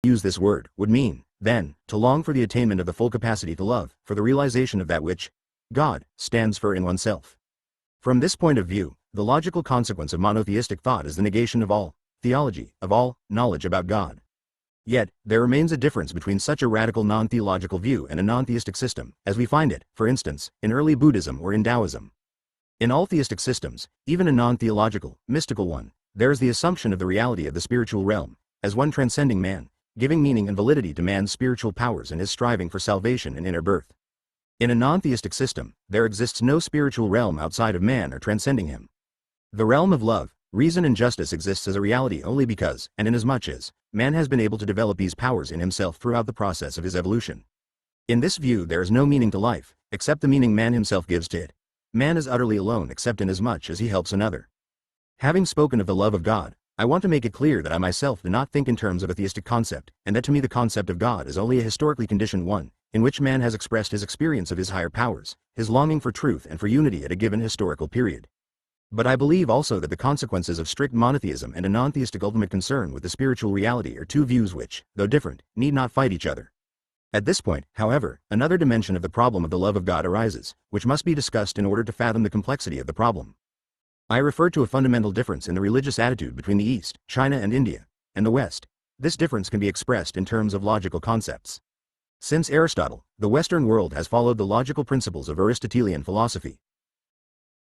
use this word, would mean, then, to long for the attainment of the full capacity to love, for the realization of that which God stands for in oneself. From this point of view, the logical consequence of monotheistic thought is the negation of all theology, of all knowledge about God. Yet, there remains a difference between such a radical non-theological view and a non-theistic system, as we find it, for instance, in early Buddhism or in Taoism. In all theistic systems, even a non-theological, mystical one, there is the assumption of the reality of the spiritual realm, as one transcending man, giving meaning and validity to man's spiritual powers and his striving for salvation and inner birth. In a non-theistic system, there exists no spiritual realm outside of man or transcending him. The realm of love, reason and justice exists as a reality only because, and inasmuch as, man has been able to develop these powers in himself throughout the process of his evolution. In this view there is no meaning to life, except the meaning man himself gives to it. Man is utterly alone except inasmuch as he helps another. Having spoken of the love of God, I want to make it clear that I myself do not think in terms of a theistic concept, and that to me the concept of God is only a historically conditioned one, in which man has expressed his experience of his higher powers, his longing for truth and for unity at a given historical period. But I believe also that the consequences of strict monotheism and a non-theistic ultimate concern with the spiritual reality are two views which, though different, need not fight each other. At this point, however, another dimension of the problem of the love of God arises, which must be discussed in order to fathom the complexity of the problem. I refer to a fundamental difference in the religious attitude between the East, China and India, and the West. This difference can be expressed in terms of logical concepts. Since Aristotle, the Western world has followed the logical principles of Aristotelian philosophy.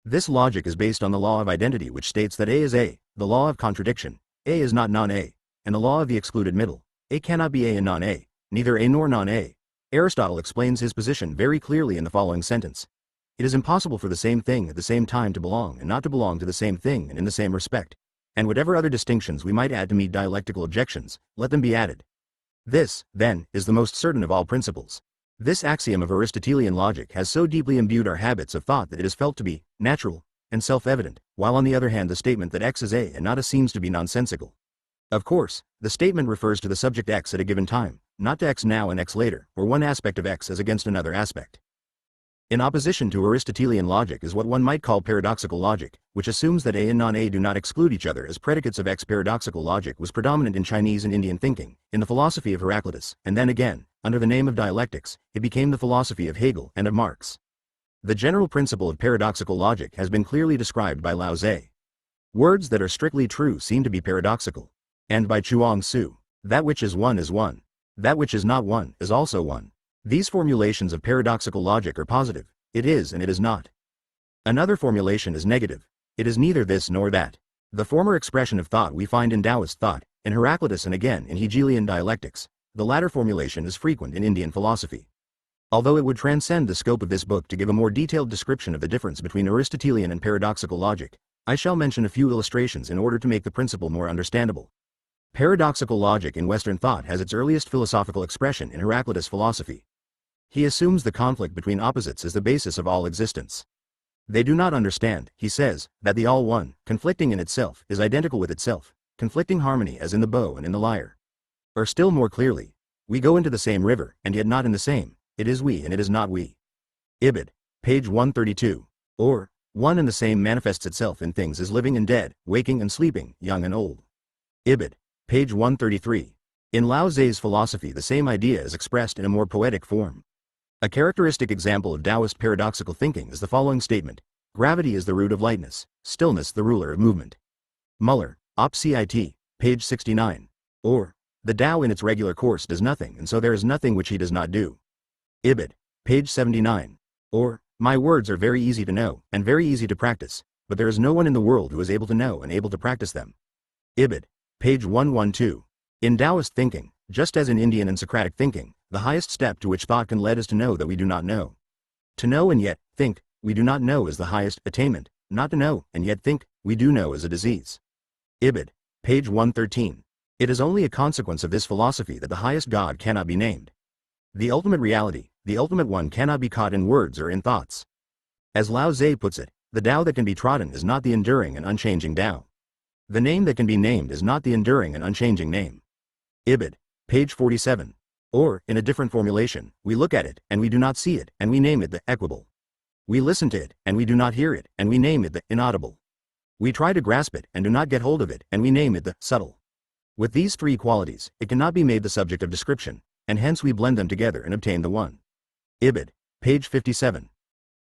This logic is based on the law of identity, which states that A is A, the law of contradiction, A is not non-A, and the law of the excluded middle, A cannot be A and non-A, neither A nor non-A. Aristotle explains his position very clearly in the following sentence. It is impossible for the same thing at the same time to belong and not to belong to the same thing and in the same respect. And whatever other distinctions we might add to meet dialectical objections, let them be added. This, then, is the most certain of all principles. This axiom of Aristotelian logic has so deeply imbued our habits of thought that it is felt to be natural and self-evident, while on the other hand the statement that X is A and not A seems to be nonsensical. Of course, the statement refers to the subject X at a given time, not to X now and X later, or one aspect of X as against another aspect. In opposition to Aristotelian logic is what one might call paradoxical logic, which assumes that A and non-A do not exclude each other as predicates of X. Paradoxical logic was predominant in Chinese and Indian thinking, in the philosophy of Heraclitus, and then again, under the name of dialectics, it became the philosophy of Hegel and of Marx. The general principle of paradoxical logic has been clearly described by Lao Tse. Words that are strictly true seem to be paradoxical. And by Chuang Tzu, that which is one, that which is not one is also one. These formulations of paradoxical logic are positive, it is and it is not. Another formulation is negative, it is neither this nor that. The former expression of thought we find in Taoist thought, in Heraclitus and again in Hegelian dialectics. The latter formulation is frequent in Indian philosophy. Although it would transcend the scope of this book to give a more detailed description of the difference between Aristotelian and paradoxical logic, I shall mention a few illustrations in order to make the principle more understandable. Paradoxical logic in Western thought has its earliest philosophical expression in Heraclitus' philosophy. He assumes the conflict between opposites as the basis of all existence. They do not understand, he says, that the all-one, conflicting in itself, is identical with itself, conflicting harmony as in the bow and in the lyre. Or still more clearly, we go into the same river, and yet not in the same, it is we and it is not we. Ibid. Page 132. Or, one and the same manifests itself in things as living and dead, waking and sleeping, young and old. Ibid. Page 133. In Lao Tse's philosophy the same idea is expressed in a more poetic form. A characteristic example of Taoist paradoxical thinking is the following statement. Gravity is the root of lightness, stillness the ruler of movement. Muller, Op. Cit. Page 69. Or, the Tao in its regular course does nothing and so there is nothing which he does not do. Ibid. Page 79. Or, my words are very easy to know, and very easy to practice, but there is no one in the world who is able to know and able to practice them. Ibid. Page 112. In Taoist thinking, just as in Indian and Socratic thinking, the highest step to which thought can lead is to know that we do not know. To know and yet think we do not know is the highest attainment, not to know and yet think we do know is a disease. Ibid. Page 113. It is only a consequence of this philosophy that the highest God cannot be named. The ultimate reality, the ultimate one cannot be caught in words or in thoughts. As Lao Tse puts it, the Tao that can be trodden is not the enduring and unchanging Tao. The name that can be named is not the enduring and unchanging name. Ibid. Page 47. Or, in a different formulation, we look at it, and we do not see it, and we name it the equable. We listen to it, and we do not hear it, and we name it the inaudible. We try to grasp it, and do not get hold of it, and we name it the subtle. With these three qualities, it cannot be made the subject of description, and hence we blend them together and obtain the one. Ibid. Page 57.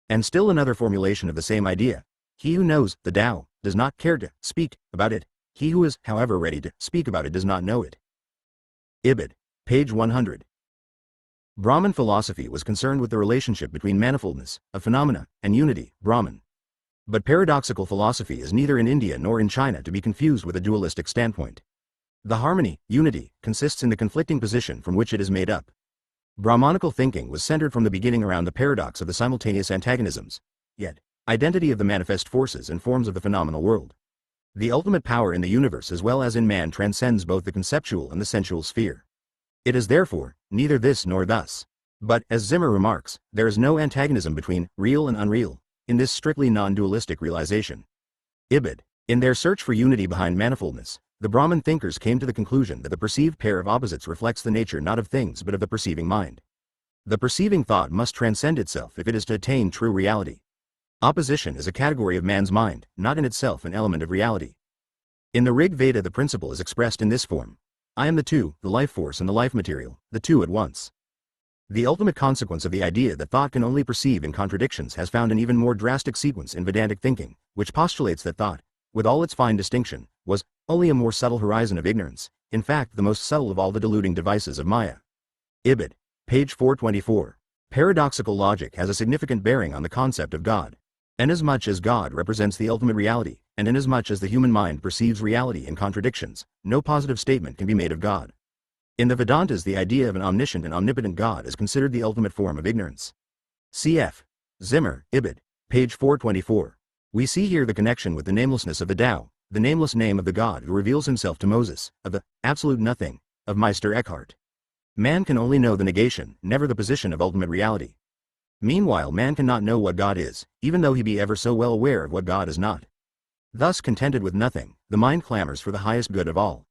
And still another formulation of the same idea. He who knows the Tao does not care to speak about it. He who is, however, ready to speak about it does not know it. Ibid. Page 100. Brahman philosophy was concerned with the relationship between manifoldness of phenomena and unity, Brahman. But paradoxical philosophy is neither in India nor in China to be confused with a dualistic standpoint. The harmony, unity, consists in the conflicting position from which it is made up. Brahmanical thinking was centered from the beginning around the paradox of the simultaneous antagonisms, yet, identity of the manifest forces and forms of the phenomenal world. The ultimate power in the universe as well as in man transcends both the conceptual and the sensual sphere. It is therefore, neither this nor thus. But, as Zimmer remarks, there is no antagonism between real and unreal, in this strictly non-dualistic realization. Ibid. In their search for unity behind manifoldness, the Brahman thinkers came to the conclusion that the perceived pair of opposites reflects the nature not of things but of the perceiving mind. The perceiving thought must transcend itself if it is to attain true reality. Opposition is a category of man's mind, not in itself an element of reality. In the Rig Veda the principle is expressed in this form. I am the two, the life force and the life material, the two at once. The ultimate consequence of the idea that thought can only perceive in contradictions has found an even more drastic sequence in Vedantic thinking, which postulates that thought, with all its fine distinction, was only a more subtle horizon of ignorance, in fact the most subtle of all the deluding devices of Maya. Ibid. Page 424. Paradoxical logic has a significant bearing on the concept of God. Inasmuch as God represents the ultimate reality, and inasmuch as the human mind perceives reality in contradictions, no positive statement can be made of God. In the Vedantas the idea of an omniscient and omnipotent God is considered the ultimate form of ignorance. Cf. Zimmer, Ibid. Page 424. We see here the connection with the namelessness of the Tao, the nameless name of the God who reveals himself to Moses, of the absolute nothing, of Meister Eckhart. Man can only know the negation, never the position of ultimate reality. Meanwhile man cannot know what God is, even though he be ever so well aware of what God is not. Thus contented with nothing, the mind clamors for the highest good of all.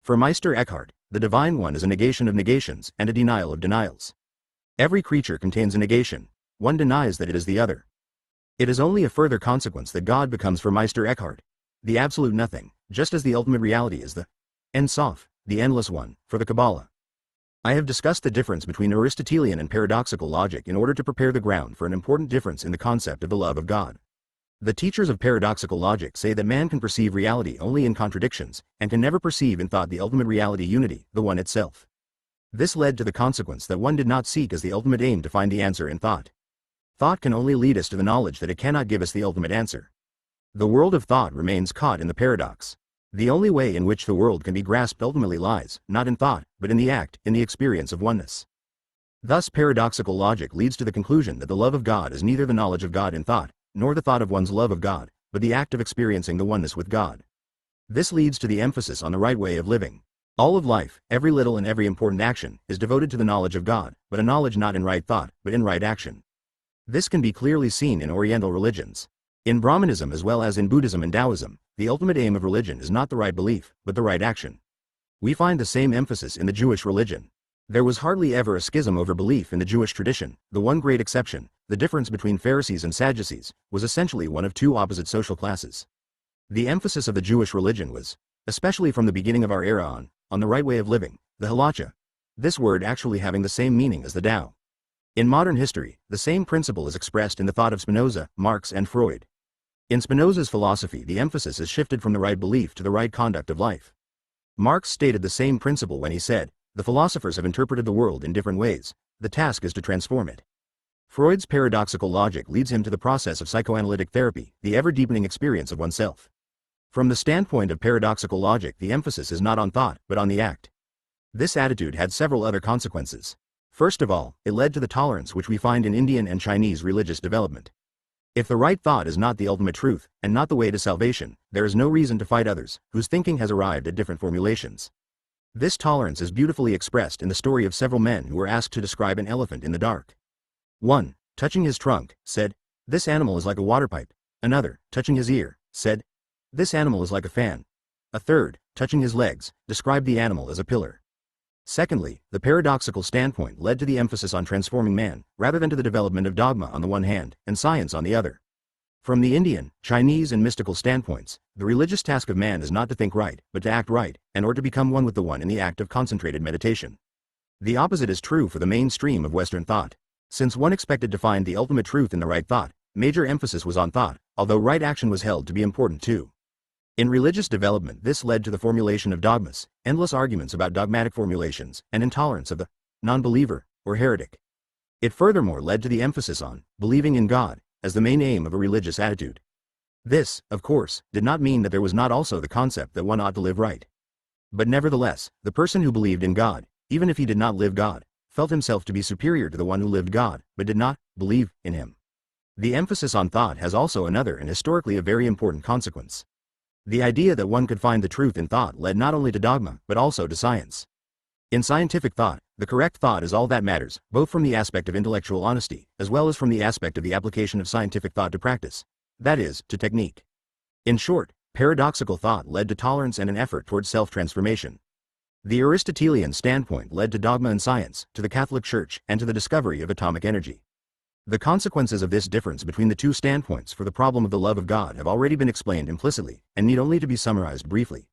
For Meister Eckhart, the Divine One is a negation of negations and a denial of denials. Every creature contains a negation, one denies that it is the other. It is only a further consequence that God becomes for Meister Eckhart the absolute nothing, just as the ultimate reality is the Ein Sof, the endless one, for the Kabbalah. I have discussed the difference between Aristotelian and paradoxical logic in order to prepare the ground for an important difference in the concept of the love of God. The teachers of paradoxical logic say that man can perceive reality only in contradictions, and can never perceive in thought the ultimate reality unity, the one itself. This led to the consequence that one did not seek as the ultimate aim to find the answer in thought. Thought can only lead us to the knowledge that it cannot give us the ultimate answer. The world of thought remains caught in the paradox. The only way in which the world can be grasped ultimately lies, not in thought, but in the act, in the experience of oneness. Thus paradoxical logic leads to the conclusion that the love of God is neither the knowledge of God in thought, nor the thought of one's love of God, but the act of experiencing the oneness with God. This leads to the emphasis on the right way of living. All of life, every little and every important action, is devoted to the knowledge of God, but a knowledge not in right thought, but in right action. This can be clearly seen in Oriental religions. In Brahmanism as well as in Buddhism and Taoism, the ultimate aim of religion is not the right belief, but the right action. We find the same emphasis in the Jewish religion. There was hardly ever a schism over belief in the Jewish tradition. The one great exception, the difference between Pharisees and Sadducees, was essentially one of two opposite social classes. The emphasis of the Jewish religion was, especially from the beginning of our era on the right way of living, the halacha. This word actually having the same meaning as the Tao. In modern history, the same principle is expressed in the thought of Spinoza, Marx and Freud. In Spinoza's philosophy the emphasis is shifted from the right belief to the right conduct of life. Marx stated the same principle when he said, the philosophers have interpreted the world in different ways, the task is to transform it. Freud's paradoxical logic leads him to the process of psychoanalytic therapy, the ever-deepening experience of oneself. From the standpoint of paradoxical logic the emphasis is not on thought, but on the act. This attitude had several other consequences. First of all, it led to the tolerance which we find in Indian and Chinese religious development. If the right thought is not the ultimate truth, and not the way to salvation, there is no reason to fight others, whose thinking has arrived at different formulations. This tolerance is beautifully expressed in the story of several men who were asked to describe an elephant in the dark. One, touching his trunk, said, "This animal is like a water pipe." Another, touching his ear, said, "This animal is like a fan." A third, touching his legs, described the animal as a pillar. Secondly, the paradoxical standpoint led to the emphasis on transforming man, rather than to the development of dogma on the one hand, and science on the other. From the Indian, Chinese and mystical standpoints, the religious task of man is not to think right, but to act right, and or to become one with the one in the act of concentrated meditation. The opposite is true for the mainstream of Western thought. Since one expected to find the ultimate truth in the right thought, major emphasis was on thought, although right action was held to be important too. In religious development, this led to the formulation of dogmas, endless arguments about dogmatic formulations, and intolerance of the non-believer or heretic. It furthermore led to the emphasis on believing in God as the main aim of a religious attitude. This, of course, did not mean that there was not also the concept that one ought to live right. But nevertheless, the person who believed in God, even if he did not live God, felt himself to be superior to the one who lived God, but did not believe in him. The emphasis on thought has also another and historically a very important consequence. The idea that one could find the truth in thought led not only to dogma, but also to science. In scientific thought, the correct thought is all that matters, both from the aspect of intellectual honesty, as well as from the aspect of the application of scientific thought to practice. That is, to technique. In short, paradoxical thought led to tolerance and an effort towards self-transformation. The Aristotelian standpoint led to dogma and science, to the Catholic Church, and to the discovery of atomic energy. The consequences of this difference between the two standpoints for the problem of the love of God have already been explained implicitly, and need only to be summarized briefly.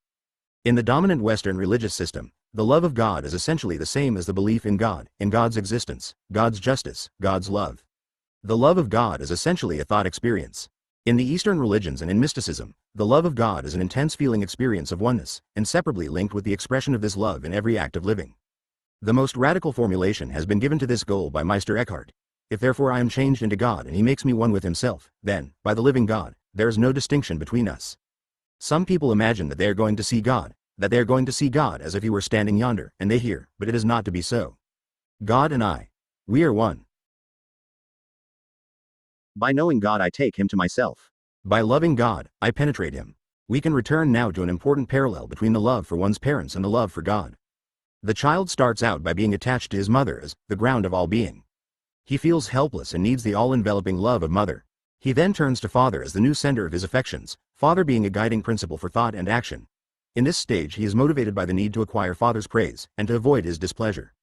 In the dominant Western religious system, the love of God is essentially the same as the belief in God, in God's existence, God's justice, God's love. The love of God is essentially a thought experience. In the Eastern religions and in mysticism, the love of God is an intense feeling experience of oneness, inseparably linked with the expression of this love in every act of living. The most radical formulation has been given to this goal by Meister Eckhart. If therefore I am changed into God and he makes me one with himself, then, by the living God, there is no distinction between us. Some people imagine that they are going to see God, as if he were standing yonder, and they hear, but it is not to be so. God and I, we are one. By knowing God I take him to myself. By loving God, I penetrate him. We can return now to an important parallel between the love for one's parents and the love for God. The child starts out by being attached to his mother as the ground of all being. He feels helpless and needs the all-enveloping love of mother. He then turns to father as the new center of his affections, father being a guiding principle for thought and action. In this stage he is motivated by the need to acquire father's praise, and to avoid his displeasure.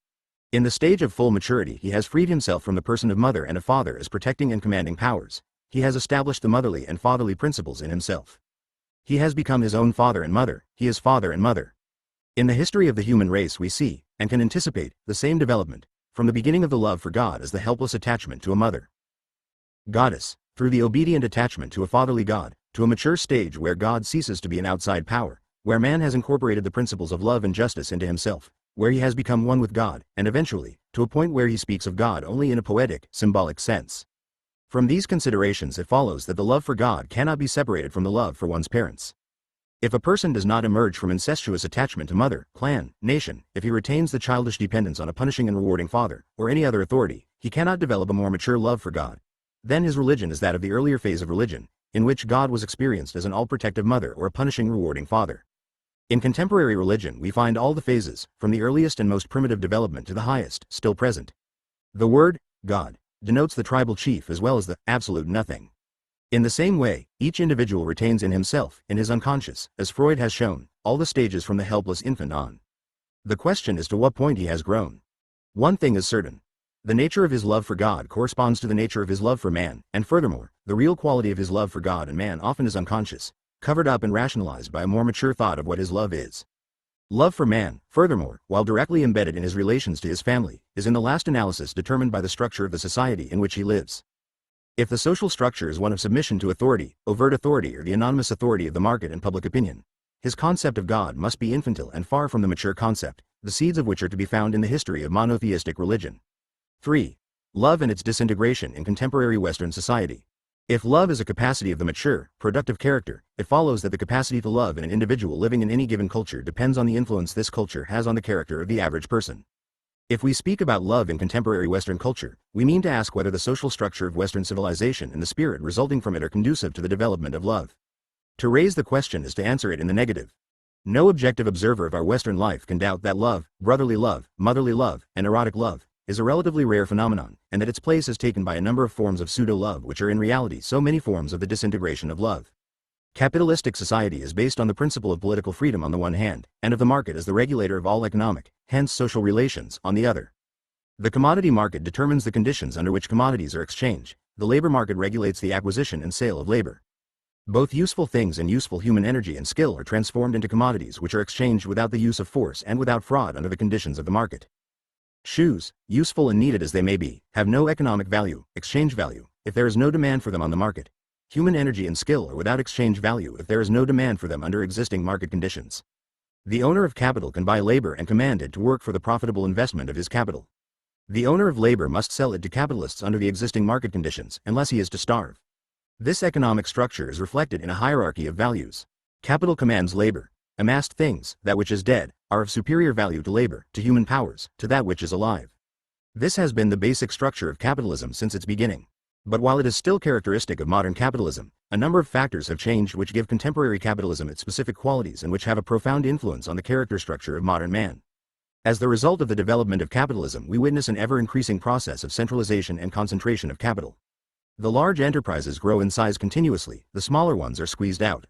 In the stage of full maturity he has freed himself from the person of mother and of father as protecting and commanding powers. He has established the motherly and fatherly principles in himself. He has become his own father and mother, he is father and mother. In the history of the human race we see, and can anticipate, the same development, from the beginning of the love for God as the helpless attachment to a mother goddess, through the obedient attachment to a fatherly God, to a mature stage where God ceases to be an outside power, where man has incorporated the principles of love and justice into himself, where he has become one with God, and eventually, to a point where he speaks of God only in a poetic, symbolic sense. From these considerations it follows that the love for God cannot be separated from the love for one's parents. If a person does not emerge from incestuous attachment to mother, clan, nation, if he retains the childish dependence on a punishing and rewarding father, or any other authority, he cannot develop a more mature love for God. Then his religion is that of the earlier phase of religion, in which God was experienced as an all-protective mother or a punishing, rewarding father. In contemporary religion we find all the phases, from the earliest and most primitive development to the highest, still present. The word, God, denotes the tribal chief as well as the absolute nothing. In the same way, each individual retains in himself, in his unconscious, as Freud has shown, all the stages from the helpless infant on. The question is to what point he has grown. One thing is certain. The nature of his love for God corresponds to the nature of his love for man, and furthermore, the real quality of his love for God and man often is unconscious, covered up and rationalized by a more mature thought of what his love is. Love for man, furthermore, while directly embedded in his relations to his family, is in the last analysis determined by the structure of the society in which he lives. If the social structure is one of submission to authority, overt authority or the anonymous authority of the market and public opinion, his concept of God must be infantile and far from the mature concept, the seeds of which are to be found in the history of monotheistic religion. 3. Love and its disintegration in contemporary Western society. If love is a capacity of the mature, productive character, it follows that the capacity to love in an individual living in any given culture depends on the influence this culture has on the character of the average person. If we speak about love in contemporary Western culture, we mean to ask whether the social structure of Western civilization and the spirit resulting from it are conducive to the development of love. To raise the question is to answer it in the negative. No objective observer of our Western life can doubt that love, brotherly love, motherly love, and erotic love, is a relatively rare phenomenon, and that its place is taken by a number of forms of pseudo-love which are in reality so many forms of the disintegration of love. Capitalistic society is based on the principle of political freedom on the one hand, and of the market as the regulator of all economic, hence social relations, on the other. The commodity market determines the conditions under which commodities are exchanged, the labor market regulates the acquisition and sale of labor. Both useful things and useful human energy and skill are transformed into commodities which are exchanged without the use of force and without fraud under the conditions of the market. Shoes, useful and needed as they may be, have no economic value, exchange value, if there is no demand for them on the market. Human energy and skill are without exchange value if there is no demand for them under existing market conditions. The owner of capital can buy labor and command it to work for the profitable investment of his capital. The owner of labor must sell it to capitalists under the existing market conditions, unless he is to starve. This economic structure is reflected in a hierarchy of values. Capital commands labor. Amassed things, that which is dead, are of superior value to labor, to human powers, to that which is alive. This has been the basic structure of capitalism since its beginning. But while it is still characteristic of modern capitalism, a number of factors have changed which give contemporary capitalism its specific qualities and which have a profound influence on the character structure of modern man. As the result of the development of capitalism, we witness an ever-increasing process of centralization and concentration of capital. The large enterprises grow in size continuously, the smaller ones are squeezed out.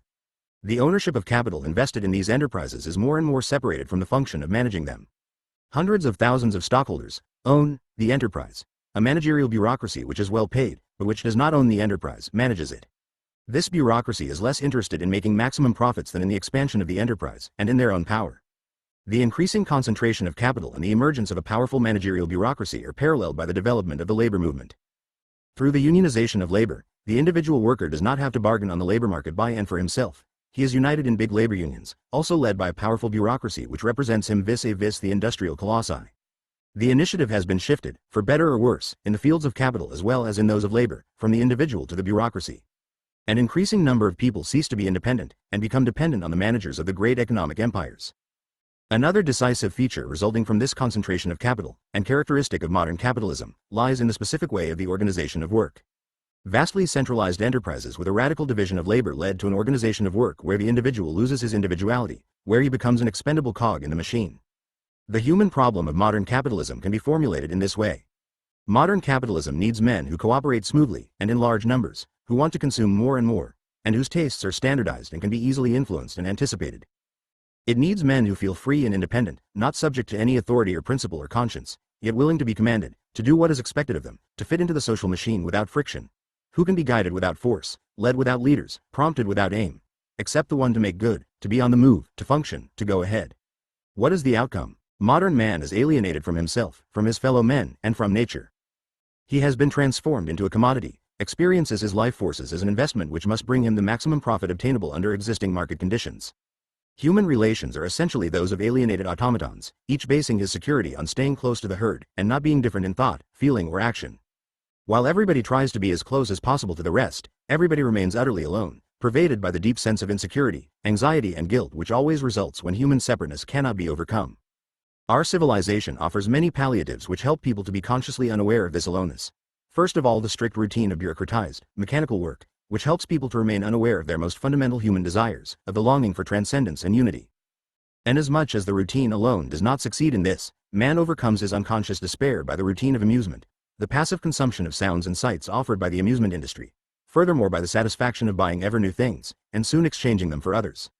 The ownership of capital invested in these enterprises is more and more separated from the function of managing them. Hundreds of thousands of stockholders own the enterprise. A managerial bureaucracy which is well paid, but which does not own the enterprise, manages it. This bureaucracy is less interested in making maximum profits than in the expansion of the enterprise, and in their own power. The increasing concentration of capital and the emergence of a powerful managerial bureaucracy are paralleled by the development of the labor movement. Through the unionization of labor, the individual worker does not have to bargain on the labor market by and for himself. He is united in big labor unions, also led by a powerful bureaucracy which represents him vis-a-vis the industrial colossi. The initiative has been shifted, for better or worse, in the fields of capital as well as in those of labor, from the individual to the bureaucracy. An increasing number of people cease to be independent, and become dependent on the managers of the great economic empires. Another decisive feature resulting from this concentration of capital, and characteristic of modern capitalism, lies in the specific way of the organization of work. Vastly centralized enterprises with a radical division of labor led to an organization of work where the individual loses his individuality, where he becomes an expendable cog in the machine. The human problem of modern capitalism can be formulated in this way. Modern capitalism needs men who cooperate smoothly and in large numbers, who want to consume more and more, and whose tastes are standardized and can be easily influenced and anticipated. It needs men who feel free and independent, not subject to any authority or principle or conscience, yet willing to be commanded, to do what is expected of them, to fit into the social machine without friction, who can be guided without force, led without leaders, prompted without aim, except the one to make good, to be on the move, to function, to go ahead. What is the outcome? Modern man is alienated from himself, from his fellow men, and from nature. He has been transformed into a commodity, experiences his life forces as an investment which must bring him the maximum profit obtainable under existing market conditions. Human relations are essentially those of alienated automatons, each basing his security on staying close to the herd and not being different in thought, feeling or action. While everybody tries to be as close as possible to the rest, everybody remains utterly alone, pervaded by the deep sense of insecurity, anxiety and guilt which always results when human separateness cannot be overcome. Our civilization offers many palliatives which help people to be consciously unaware of this aloneness. First of all, the strict routine of bureaucratized, mechanical work, which helps people to remain unaware of their most fundamental human desires, of the longing for transcendence and unity. Inasmuch as the routine alone does not succeed in this, man overcomes his unconscious despair by the routine of amusement, the passive consumption of sounds and sights offered by the amusement industry, furthermore by the satisfaction of buying ever new things, and soon exchanging them for others.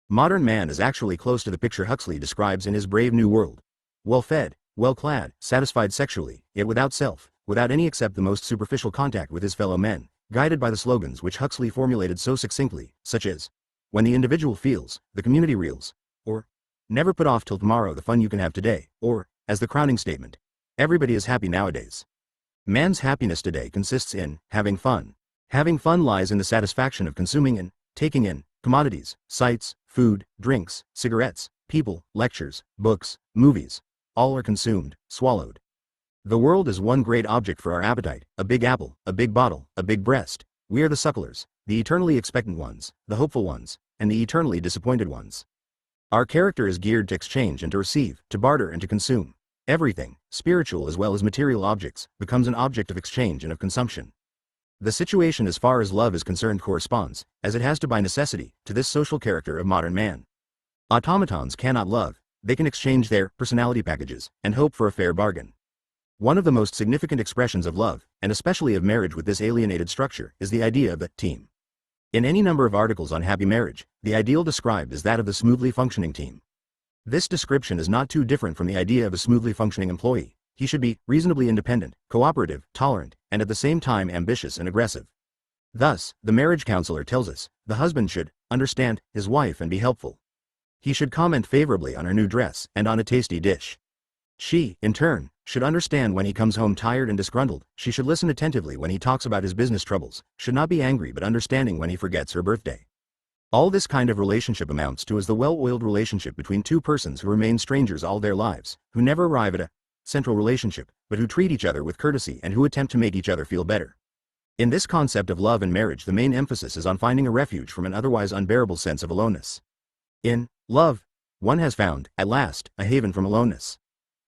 Modern man is actually close to the picture Huxley describes in his Brave New World. Well-fed, well-clad, satisfied sexually, yet without self, without any except the most superficial contact with his fellow men, guided by the slogans which Huxley formulated so succinctly, such as, "When the individual feels, the community reels," or, "Never put off till tomorrow the fun you can have today," or, as the crowning statement, "Everybody is happy nowadays." Man's happiness today consists in having fun. Having fun lies in the satisfaction of consuming and taking in commodities, sights, food, drinks, cigarettes, people, lectures, books, movies. All are consumed, swallowed. The world is one great object for our appetite, a big apple, a big bottle, a big breast. We are the sucklers, the eternally expectant ones, the hopeful ones, and the eternally disappointed ones. Our character is geared to exchange and to receive, to barter and to consume. Everything, spiritual as well as material objects, becomes an object of exchange and of consumption. The situation as far as love is concerned corresponds, as it has to by necessity, to this social character of modern man. Automatons cannot love, they can exchange their personality packages, and hope for a fair bargain. One of the most significant expressions of love, and especially of marriage with this alienated structure, is the idea of the team. In any number of articles on happy marriage, the ideal described is that of the smoothly functioning team. This description is not too different from the idea of a smoothly functioning employee, He should be reasonably independent, cooperative, tolerant, and at the same time ambitious and aggressive. Thus, the marriage counselor tells us, the husband should understand his wife and be helpful. He should comment favorably on her new dress and on a tasty dish. She, in turn, should understand when he comes home tired and disgruntled. She should listen attentively when he talks about his business troubles, should not be angry but understanding when he forgets her birthday. All this kind of relationship amounts to as the well-oiled relationship between two persons who remain strangers all their lives, who never arrive at a central relationship, but who treat each other with courtesy and who attempt to make each other feel better. In this concept of love and marriage, the main emphasis is on finding a refuge from an otherwise unbearable sense of aloneness. In love, one has found, at last, a haven from aloneness.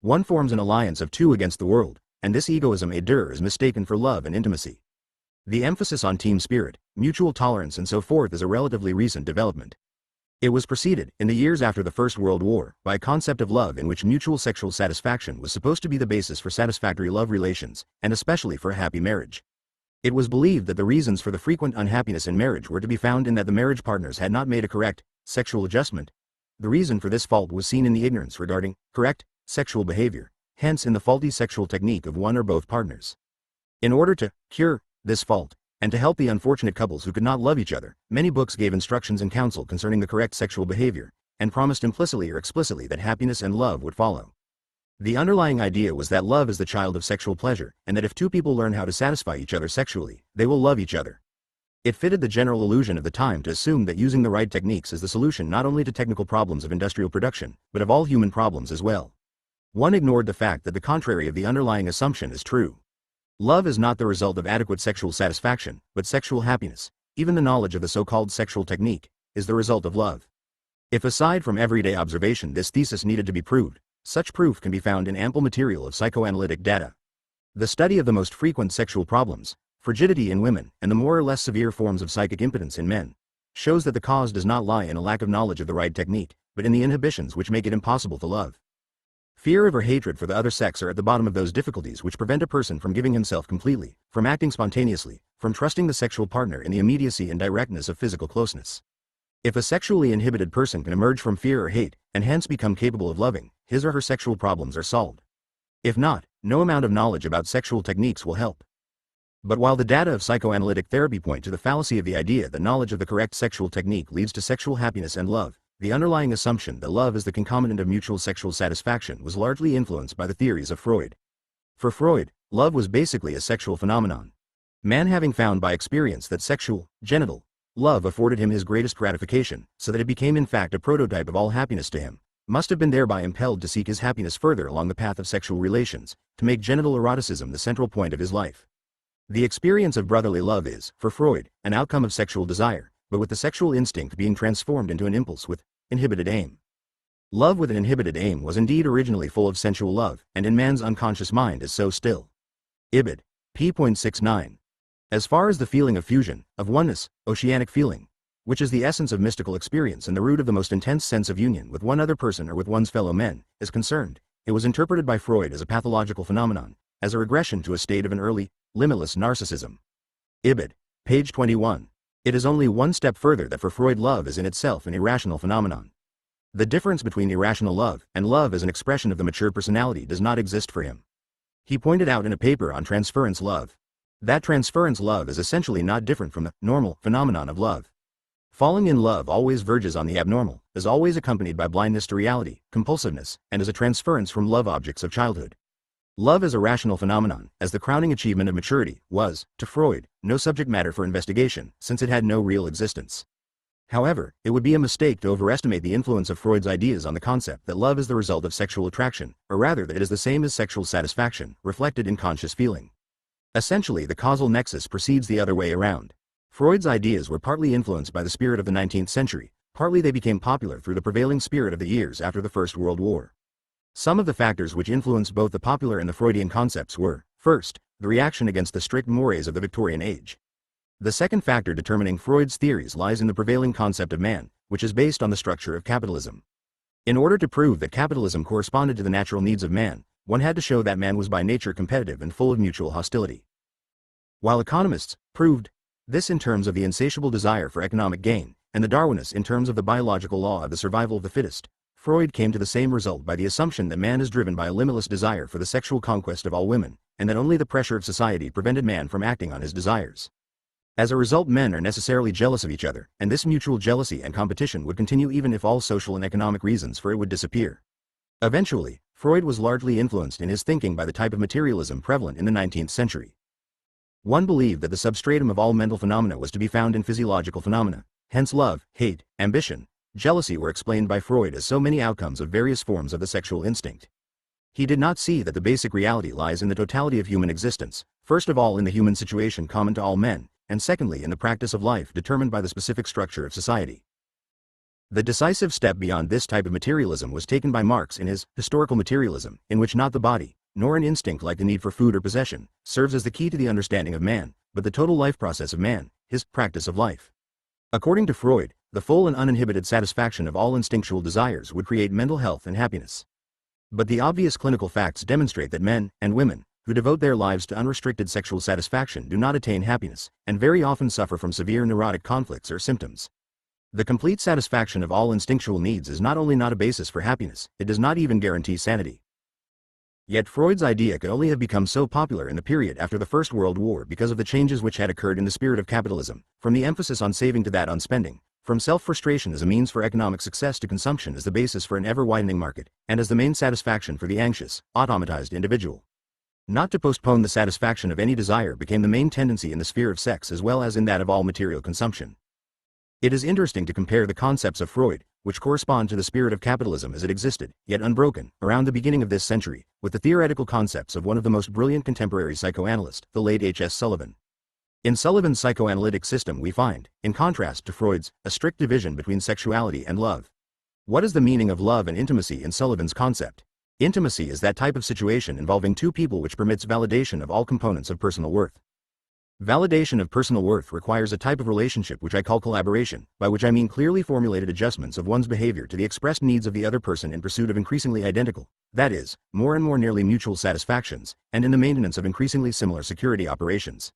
One forms an alliance of two against the world, and this egoism is mistaken for love and intimacy. The emphasis on team spirit, mutual tolerance and so forth is a relatively recent development. It was preceded, in the years after the First World War, by a concept of love in which mutual sexual satisfaction was supposed to be the basis for satisfactory love relations, and especially for a happy marriage. It was believed that the reasons for the frequent unhappiness in marriage were to be found in that the marriage partners had not made a correct sexual adjustment. The reason for this fault was seen in the ignorance regarding correct sexual behavior, hence in the faulty sexual technique of one or both partners. In order to cure this fault, and to help the unfortunate couples who could not love each other, many books gave instructions and counsel concerning the correct sexual behavior, and promised implicitly or explicitly that happiness and love would follow. The underlying idea was that love is the child of sexual pleasure, and that if two people learn how to satisfy each other sexually, they will love each other. It fitted the general illusion of the time to assume that using the right techniques is the solution not only to technical problems of industrial production, but of all human problems as well. One ignored the fact that the contrary of the underlying assumption is true. Love is not the result of adequate sexual satisfaction, but sexual happiness. Even the knowledge of the so-called sexual technique is the result of love. If aside from everyday observation this thesis needed to be proved, such proof can be found in ample material of psychoanalytic data. The study of the most frequent sexual problems, frigidity in women, and the more or less severe forms of psychic impotence in men, shows that the cause does not lie in a lack of knowledge of the right technique, but in the inhibitions which make it impossible to love. Fear or hatred for the other sex are at the bottom of those difficulties which prevent a person from giving himself completely, from acting spontaneously, from trusting the sexual partner in the immediacy and directness of physical closeness. If a sexually inhibited person can emerge from fear or hate, and hence become capable of loving, his or her sexual problems are solved. If not, no amount of knowledge about sexual techniques will help. But while the data of psychoanalytic therapy point to the fallacy of the idea that knowledge of the correct sexual technique leads to sexual happiness and love, the underlying assumption that love is the concomitant of mutual sexual satisfaction was largely influenced by the theories of Freud. For Freud, love was basically a sexual phenomenon. Man, having found by experience that sexual, genital, love afforded him his greatest gratification, so that it became in fact a prototype of all happiness to him, must have been thereby impelled to seek his happiness further along the path of sexual relations, to make genital eroticism the central point of his life. The experience of brotherly love is, for Freud, an outcome of sexual desire, but with the sexual instinct being transformed into an impulse with inhibited aim. Love with an inhibited aim was indeed originally full of sensual love, and in man's unconscious mind is so still. Ibid. p.69. As far as the feeling of fusion, of oneness, oceanic feeling, which is the essence of mystical experience and the root of the most intense sense of union with one other person or with one's fellow men, is concerned, it was interpreted by Freud as a pathological phenomenon, as a regression to a state of an early, limitless narcissism. Ibid. page 21. It is only one step further that for Freud love is in itself an irrational phenomenon. The difference between irrational love and love as an expression of the mature personality does not exist for him. He pointed out in a paper on transference love that transference love is essentially not different from the normal phenomenon of love. Falling in love always verges on the abnormal, is always accompanied by blindness to reality, compulsiveness, and is a transference from love objects of childhood. Love as a rational phenomenon, as the crowning achievement of maturity, was, to Freud, no subject matter for investigation, since it had no real existence. However, it would be a mistake to overestimate the influence of Freud's ideas on the concept that love is the result of sexual attraction, or rather that it is the same as sexual satisfaction, reflected in conscious feeling. Essentially, the causal nexus proceeds the other way around. Freud's ideas were partly influenced by the spirit of the 19th century, partly they became popular through the prevailing spirit of the years after the First World War. Some of the factors which influenced both the popular and the Freudian concepts were, first, the reaction against the strict mores of the Victorian age. The second factor determining Freud's theories lies in the prevailing concept of man, which is based on the structure of capitalism. In order to prove that capitalism corresponded to the natural needs of man, one had to show that man was by nature competitive and full of mutual hostility. While economists proved this in terms of the insatiable desire for economic gain, and the Darwinists in terms of the biological law of the survival of the fittest, Freud came to the same result by the assumption that man is driven by a limitless desire for the sexual conquest of all women, and that only the pressure of society prevented man from acting on his desires. As a result, men are necessarily jealous of each other, and this mutual jealousy and competition would continue even if all social and economic reasons for it would disappear. Eventually, Freud was largely influenced in his thinking by the type of materialism prevalent in the 19th century. One believed that the substratum of all mental phenomena was to be found in physiological phenomena, hence love, hate, ambition, jealousy were explained by Freud as so many outcomes of various forms of the sexual instinct. He did not see that the basic reality lies in the totality of human existence, first of all in the human situation common to all men, and secondly in the practice of life determined by the specific structure of society. The decisive step beyond this type of materialism was taken by Marx in his Historical Materialism, in which not the body, nor an instinct like the need for food or possession, serves as the key to the understanding of man, but the total life process of man, his practice of life. According to Freud, the full and uninhibited satisfaction of all instinctual desires would create mental health and happiness. But the obvious clinical facts demonstrate that men and women who devote their lives to unrestricted sexual satisfaction do not attain happiness, and very often suffer from severe neurotic conflicts or symptoms. The complete satisfaction of all instinctual needs is not only not a basis for happiness, it does not even guarantee sanity. Yet Freud's idea could only have become so popular in the period after the First World War because of the changes which had occurred in the spirit of capitalism, from the emphasis on saving to that on spending, from self-frustration as a means for economic success to consumption as the basis for an ever-widening market, and as the main satisfaction for the anxious, automatized individual. Not to postpone the satisfaction of any desire became the main tendency in the sphere of sex as well as in that of all material consumption. It is interesting to compare the concepts of Freud, which correspond to the spirit of capitalism as it existed, yet unbroken, around the beginning of this century, with the theoretical concepts of one of the most brilliant contemporary psychoanalysts, the late H.S. Sullivan. In Sullivan's psychoanalytic system we find, in contrast to Freud's, a strict division between sexuality and love. What is the meaning of love and intimacy in Sullivan's concept? Intimacy is that type of situation involving two people which permits validation of all components of personal worth. Validation of personal worth requires a type of relationship which I call collaboration, by which I mean clearly formulated adjustments of one's behavior to the expressed needs of the other person in pursuit of increasingly identical, that is, more and more nearly mutual satisfactions, and in the maintenance of increasingly similar security operations.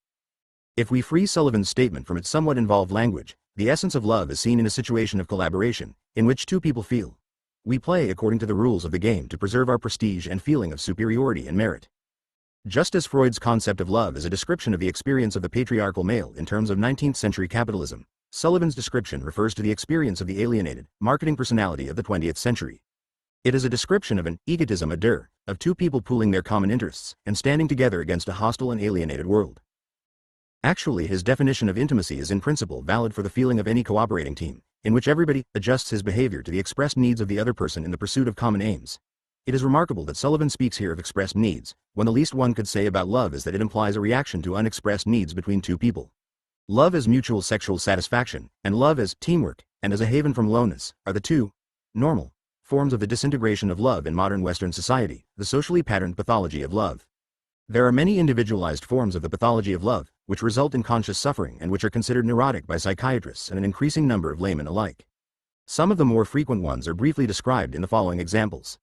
If we free Sullivan's statement from its somewhat involved language, the essence of love is seen in a situation of collaboration, in which two people feel. We play according to the rules of the game to preserve our prestige and feeling of superiority and merit. Just as Freud's concept of love is a description of the experience of the patriarchal male in terms of 19th century capitalism, Sullivan's description refers to the experience of the alienated, marketing personality of the 20th century. It is a description of an egotism à deux, of two people pooling their common interests and standing together against a hostile and alienated world. Actually, his definition of intimacy is in principle valid for the feeling of any cooperating team, in which everybody adjusts his behavior to the expressed needs of the other person in the pursuit of common aims. It is remarkable that Sullivan speaks here of expressed needs, when the least one could say about love is that it implies a reaction to unexpressed needs between two people. Love as mutual sexual satisfaction, and love as teamwork, and as a haven from loneliness, are the two normal forms of the disintegration of love in modern Western society, the socially patterned pathology of love. There are many individualized forms of the pathology of love, which result in conscious suffering and which are considered neurotic by psychiatrists and an increasing number of laymen alike. Some of the more frequent ones are briefly described in the following examples.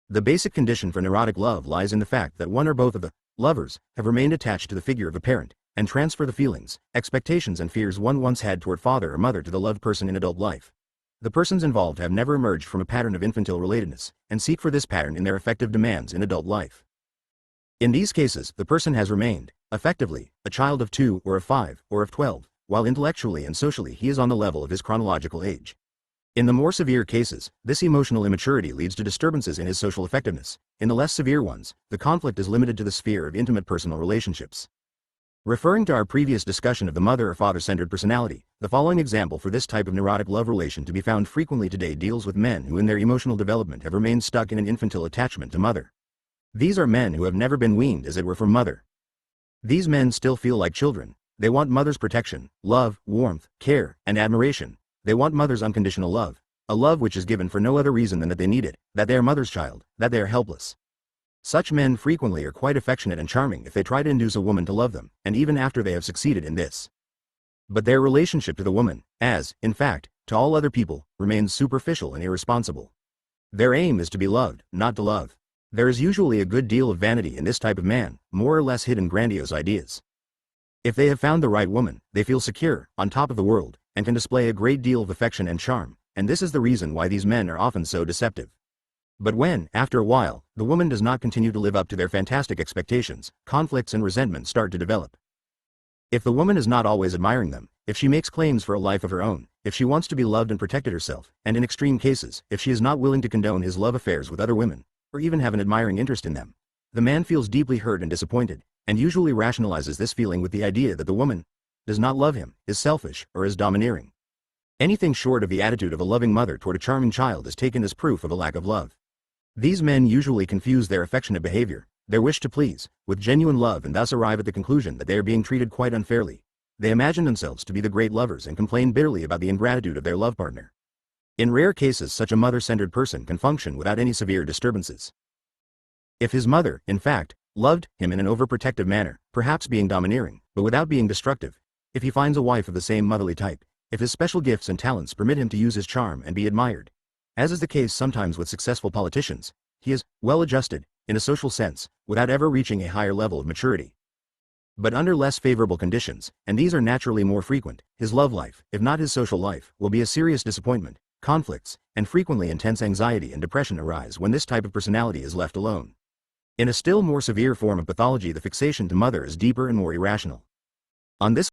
The basic condition for neurotic love lies in the fact that one or both of the lovers have remained attached to the figure of a parent, and transfer the feelings, expectations and fears one once had toward father or mother to the loved person in adult life. The persons involved have never emerged from a pattern of infantile relatedness, and seek for this pattern in their affective demands in adult life. In these cases, the person has remained, effectively, a child of 2 or of 5 or of 12, while intellectually and socially he is on the level of his chronological age. In the more severe cases, this emotional immaturity leads to disturbances in his social effectiveness. In the less severe ones, the conflict is limited to the sphere of intimate personal relationships. Referring to our previous discussion of the mother or father-centered personality, the following example for this type of neurotic love relation to be found frequently today deals with men who in their emotional development have remained stuck in an infantile attachment to mother. These are men who have never been weaned as it were from mother. These men still feel like children. They want mother's protection, love, warmth, care, and admiration. They want mother's unconditional love, a love which is given for no other reason than that they need it, that they are mother's child, that they are helpless. Such men frequently are quite affectionate and charming if they try to induce a woman to love them, and even after they have succeeded in this. But their relationship to the woman, as, in fact, to all other people, remains superficial and irresponsible. Their aim is to be loved, not to love. There is usually a good deal of vanity in this type of man, more or less hidden grandiose ideas. If they have found the right woman, they feel secure, on top of the world, and can display a great deal of affection and charm, and this is the reason why these men are often so deceptive. But when, after a while, the woman does not continue to live up to their fantastic expectations, conflicts and resentment start to develop. If the woman is not always admiring them, if she makes claims for a life of her own, if she wants to be loved and protected herself, and in extreme cases, if she is not willing to condone his love affairs with other women, or even have an admiring interest in them, the man feels deeply hurt and disappointed, and usually rationalizes this feeling with the idea that the woman does not love him, is selfish, or is domineering. Anything short of the attitude of a loving mother toward a charming child is taken as proof of a lack of love. These men usually confuse their affectionate behavior, their wish to please, with genuine love and thus arrive at the conclusion that they are being treated quite unfairly. They imagine themselves to be the great lovers and complain bitterly about the ingratitude of their love partner. In rare cases, such a mother-centered person can function without any severe disturbances. If his mother, in fact, loved him in an overprotective manner, perhaps being domineering, but without being destructive, if he finds a wife of the same motherly type, if his special gifts and talents permit him to use his charm and be admired, as is the case sometimes with successful politicians, he is well-adjusted, in a social sense, without ever reaching a higher level of maturity. But under less favorable conditions, and these are naturally more frequent, his love life, if not his social life, will be a serious disappointment. Conflicts, and frequently intense anxiety and depression arise when this type of personality is left alone. In a still more severe form of pathology, the fixation to mother is deeper and more irrational. On this